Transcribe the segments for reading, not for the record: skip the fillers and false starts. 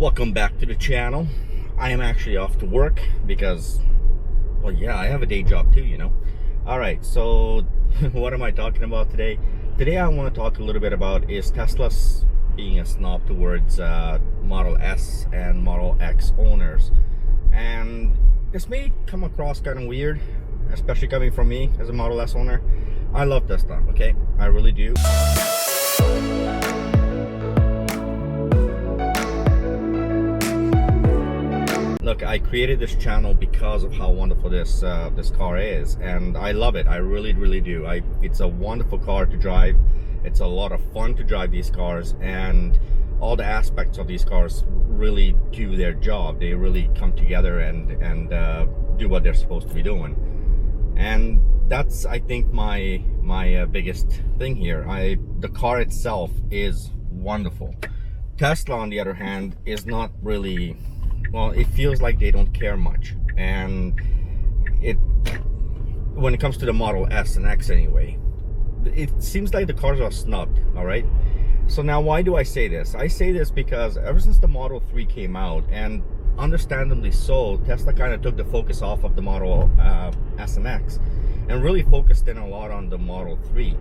Welcome back to the channel. I am actually off to work because, well, yeah, I have a day job too, you know. Alright, so what am I talking about today? Today I want to talk a little bit about is Tesla's being a snob towards Model S and Model X owners. And this may come across kind of weird, especially coming from me as a Model S owner. I love Tesla, okay? I really do. Look, I created this channel because of how wonderful this car is, and I love it. I really do. It's a wonderful car to drive. It's a lot of fun to drive these cars, and all the aspects of these cars really do their job. They really come together and do what they're supposed to be doing. And that's, I think, my biggest thing here. The car itself is wonderful. Tesla, on the other hand, is not really, well, it feels like they don't care much. And when it comes to the Model S and X anyway, it seems like the cars are snubbed, all right? So now, why do I say this? I say this because ever since the Model 3 came out, and understandably so, Tesla kind of took the focus off of the Model S and X and really focused in a lot on the Model 3.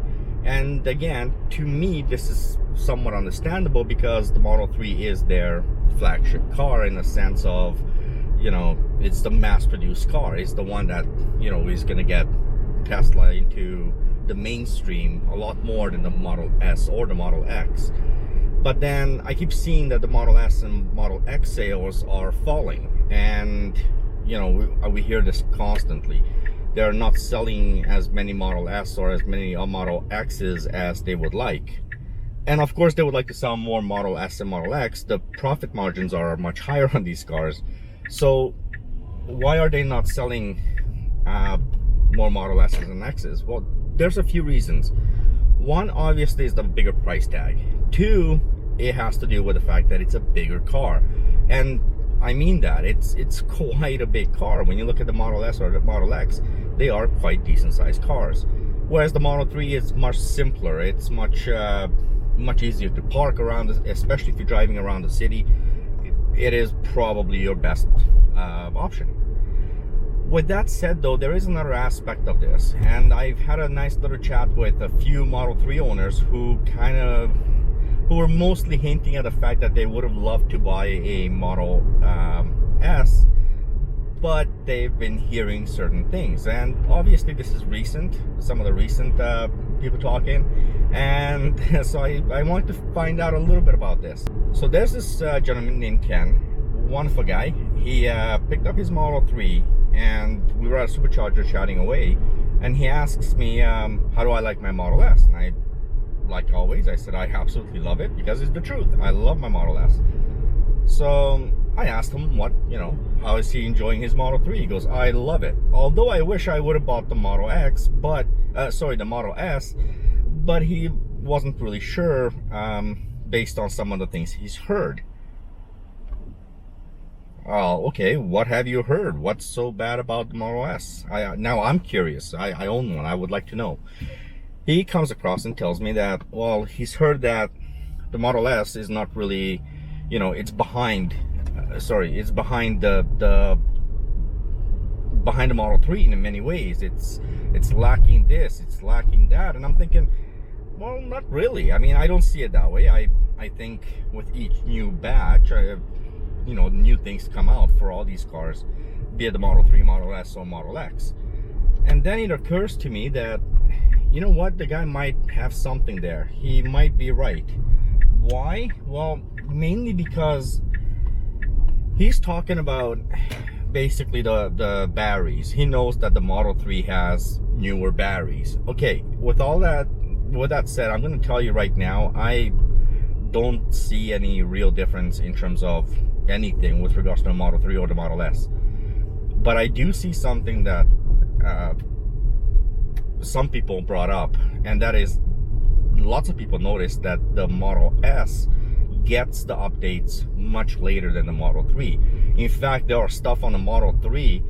And again, to me, this is somewhat understandable because the Model 3 is their flagship car in the sense of, you know, it's the mass-produced car. It's the one that, you know, is going to get Tesla into the mainstream a lot more than the Model S or the Model X. But then I keep seeing that the Model S and Model X sales are falling, and you know, we hear this constantly. They're not selling as many Model S or as many Model X's as they would like. And of course, they would like to sell more Model S and Model X. The profit margins are much higher on these cars. So why are they not selling more Model S's and X's? Well, there's a few reasons. One, obviously, is the bigger price tag. Two, it has to do with the fact that it's a bigger car. And I mean that. It's quite a big car. When you look at the Model S or the Model X, they are quite decent sized cars. Whereas the Model 3 is much simpler. It's much easier to park around, especially if you're driving around the city. It is probably your best option. With that said, though, there is another aspect of this, and I've had a nice little chat with a few Model 3 owners who were mostly hinting at the fact that they would have loved to buy a Model S, but they've been hearing certain things. And obviously this is recent, some of the recent people talking, and so I wanted to find out a little bit about this. So there's this gentleman named Ken, wonderful guy. He picked up his Model 3, and we were at a supercharger chatting away, and he asks me, how do I like my Model S? And I, like always, I said I absolutely love it, because it's the truth. I love my Model S. So I asked him how is he enjoying his Model 3? He goes, I love it. Although I wish I would have bought the Model X, but the Model S, but he wasn't really sure based on some of the things he's heard. Oh, okay, what have you heard? What's so bad about the Model S? Now I'm curious. I own one. I would like to know. He comes across and tells me that, well, he's heard that the Model S is not really, it's behind. It's behind the Model 3 in many ways. It's lacking this, it's lacking that, and I'm thinking, well, not really. I mean, I don't see it that way. I think with each new batch, new things come out for all these cars, be it the Model 3, Model S, or Model X. And then it occurs to me that, you know what, the guy might have something there. He might be right. Why? Well, mainly because he's talking about basically the batteries. He knows that the Model 3 has newer batteries. Okay, with that said, I'm going to tell you right now, I don't see any real difference in terms of anything with regards to the Model 3 or the Model S. But I do see something that some people brought up, and that is, lots of people noticed that the Model S gets the updates much later than the Model 3. In fact, there are stuff on the Model 3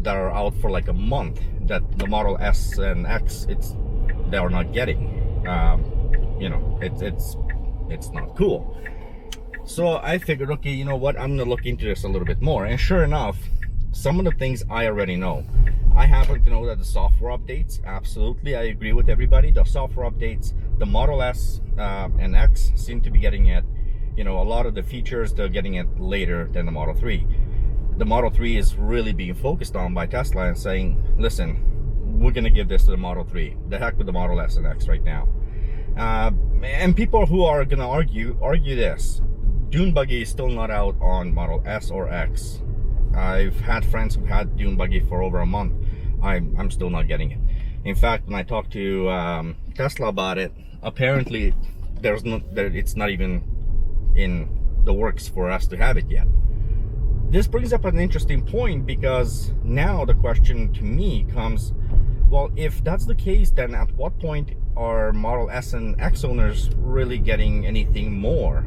that are out for like a month that the Model S and X they are not getting. It's not cool. So I figured, okay, you know what, I'm gonna look into this a little bit more. And sure enough, some of the things I already know. I happen to know that the software updates, absolutely, I agree with everybody. The software updates, the Model S and X seem to be getting it, you know, a lot of the features, they're getting it later than the Model 3. The Model 3 is really being focused on by Tesla and saying, listen, we're gonna give this to the Model 3. The heck with the Model S and X right now. And people who are gonna argue this. Dune buggy is still not out on Model S or X. I've had friends who've had Dune buggy for over a month. I'm still not getting it. In fact, when I talked to Tesla about it, apparently it's not even in the works for us to have it yet. This brings up an interesting point, because now the question to me comes, well, if that's the case, then at what point are Model S and X owners really getting anything more?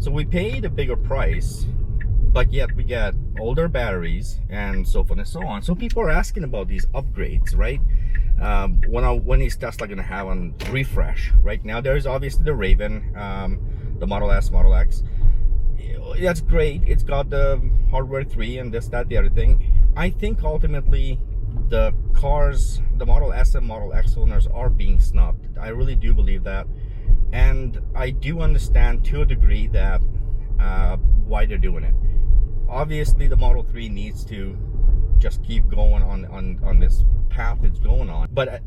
So we paid a bigger price, but yet we get older batteries and so forth and so on. So people are asking about these upgrades, right? When is Tesla going to have a refresh? Right now, there's obviously the Raven, the Model S, Model X. That's great. It's got the hardware 3 and this, that, the other thing. I think ultimately the cars, the Model S and Model X owners are being snubbed. I really do believe that. And I do understand to a degree that why they're doing it. Obviously, the Model 3 needs to just keep going on this path it's going on. But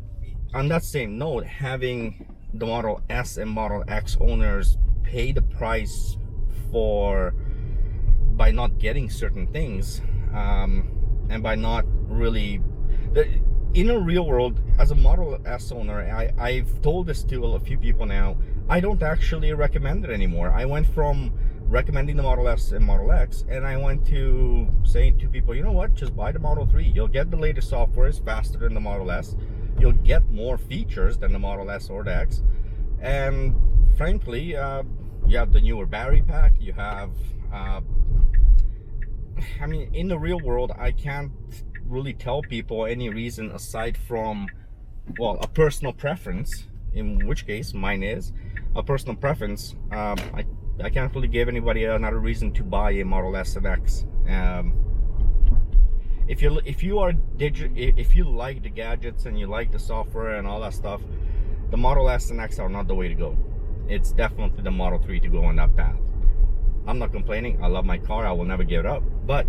on that same note, having the Model S and Model X owners pay the price by not getting certain things, and by not really, in a real world, as a Model S owner, I've told this to a few people now, I don't actually recommend it anymore. I went from recommending the Model S and Model X, and I went to saying to people, you know what, just buy the Model 3. You'll get the latest software, it's faster than the Model S. You'll get more features than the Model S or the X. And frankly, you have the newer battery pack, you have, I mean, in the real world, I can't really tell people any reason aside from, well, a personal preference, in which case mine is a personal preference. I can't really give anybody another reason to buy a Model S and X. If you like the gadgets and you like the software and all that stuff, the Model S and X are not the way to go. It's definitely the Model 3 to go on that path. I'm not complaining. I love my car. I will never give it up. But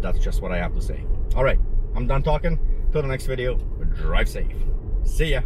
that's just what I have to say. All right, I'm done talking. Till the next video, drive safe. See ya.